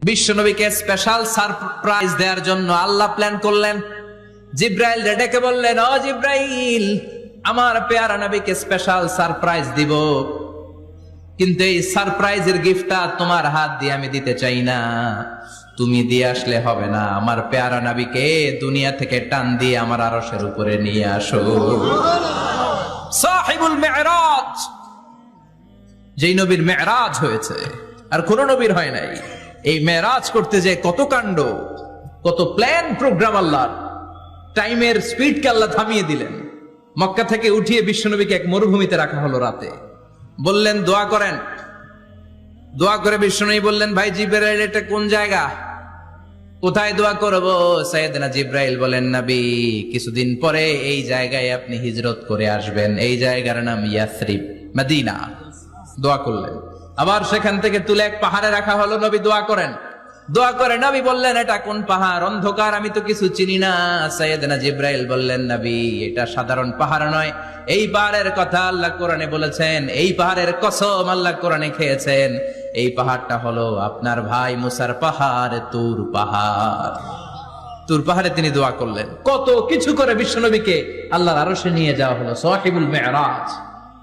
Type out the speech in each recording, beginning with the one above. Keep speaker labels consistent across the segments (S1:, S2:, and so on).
S1: বিশ্বনবীকে special surprise দেওয়ার জন্য আল্লাহ প্ল্যান করলেন। জিব্রাইল ডেকে বললেন, ও জিব্রাইল, আমার পেয়ারা নবীকে স্পেশাল সারপ্রাইজ দিব, কিন্তু এই সারপ্রাইজের গিফটটা তোমার হাত দিয়ে আমি দিতে চাই না, তুমি দিয়ে আসলে হবে না। আমার পেয়ারা নবীকে দুনিয়া থেকে টান দিয়ে আমার আরশের উপরে নিয়ে আসো। সাহিবুল মেরাজ, যেই নবীর মেরাজ হয়েছে আর কোন নবীর হয় নাই। এই মেরাজ করতে যে কত কাণ্ড, কত প্ল্যান প্রোগ্রাম আল্লাহ। টাইমের স্পিডকে আল্লাহ থামিয়ে দিলেন। মক্কা থেকে উঠিয়ে বিশ্বনবীকে এক মরুভূমিতে রাখা হলো রাতে। বললেন দোয়া করেন। দোয়া করে বিশ্বনবী বললেন, ভাই জিব্রাইল, এটা কোন জায়গা, কোথায় দোয়া করব? সাইয়েদনা জিব্রাইল বলেন, নবী, কিছুদিন পরে এই জায়গায় আপনি হিজরত করে আসবেন, এই জায়গার নাম ইয়াসরিব, মদিনা। দোয়া করলেন। আবার সেখান থেকে তুলে এক পাহাড়ে রাখা হলো, নবী দোয়া করেন। দোয়া করে নবী বললেন, এটা কোন পাহাড়? অন্ধকার, আমি তো কিছু চিনি না। সাইয়েদনা জিব্রাইল বললেন, নবী, এটা সাধারণ পাহাড় নয়, এই পাহাড়ের কথা আল্লাহ কোরআনে বলেছেন, এই পাহাড়ের কসম আল্লাহ কোরআনে খেয়েছেন। এই পাহাড়টা হলো আপনার ভাই মুসার পাহাড়, তুর পাহাড়। তুর পাহাড়ে তিনি দোয়া করলেন। কত কিছু করে বিশ্বনবীকে আল্লাহর আরশে নিয়ে যাওয়া হলো। সাহিবুল মেরাজ।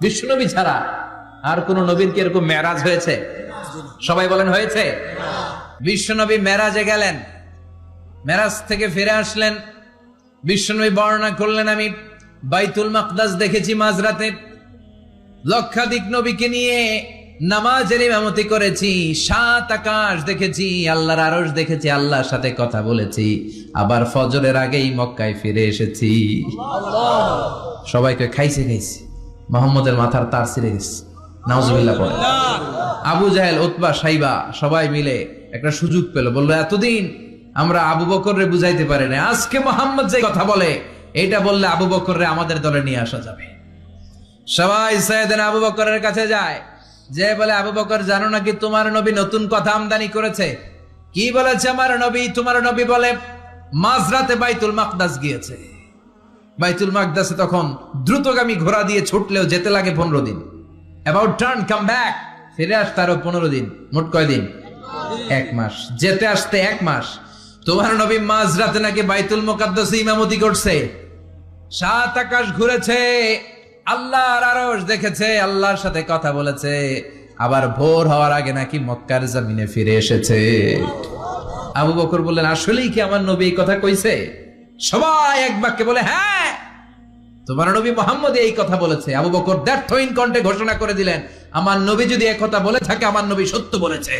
S1: বিশ্বনবী ছাড়া আর কোন নবীর কি এরকম মেরাজ হয়েছে? সবাই বলেন হয়েছে। বিশ্বনবী মেরাজে গেলেন, মেরাজ থেকে ফিরে আসলেন। বিশ্বনবী বর্ণনা করলেন, আমি বাইতুল মাকদাস দেখেছি মাঝরাতে, লক্ষাধিক নবীকে নিয়ে নামাজের ইমামতি করেছি, 7 আকাশ দেখেছি, আল্লাহর আরশ দেখেছি, আল্লাহর সাথে কথা বলেছি, আবার ফজরের আগেই মক্কায় ফিরে এসেছি। সবাইকে খাইছে মোহাম্মদের মাথার তার ছিঁড়ে গেছে। নাউজুবিল্লাহ পড়ে। আবু জাহেল, উতবা, সাইবা সবাই মিলে একটা সুযোগ পেল। বললো, এতদিন আমরা আবু বকররে বুঝাইতে পারি না, আজকে মোহাম্মদ যে কথা বলে এটা বললে আবু বকররে আমাদের দলে নিয়ে আসা যাবে। সবাই সাইয়েদনা আবু বকরের কাছে যায়, যে বলে, আবু বকর, জানো নাকি তোমার নবী নতুন কথা আমদানি করেছে? কি বলেছে আমার নবী? তোমার নবী বলে মাঝরাতে বাইতুল মাকদাস গিয়েছে। বাইতুল মাকদাসে তখন দ্রুতগামী ঘোড়া দিয়ে ছুটলেও যেতে লাগে 15 দিন। About turn, come back, ফিরে আসতে আরো 15 দিন। মোট কয়দিন? 1 মাস। যেতে আসতে 1 মাস। তোমার নবী মাঝরাতে নাকি বাইতুল মুকাদ্দাসে ইমামতি করছে, 7 আকাশ ঘুরেছে, আল্লাহর আরশ দেখেছে, আল্লাহর সাথে কথা বলেছে, আবার ভোর হওয়ার আগে নাকি মক্কার জমিনে ফিরে এসেছে। আবু বকর বললেন, আসলেই কি আমার নবী এই কথা কইছে? সবাই এক বাক্যে বলে, হ্যাঁ, তোমার নবী মুহাম্মদ এই কথা বলেছে। আবু বকর দ্ব্যর্থহীন কণ্ঠে ঘোষণা করে দিলেন, আমার নবী যদি এই কথা বলে থাকে, আমার নবী সত্য বলেছে।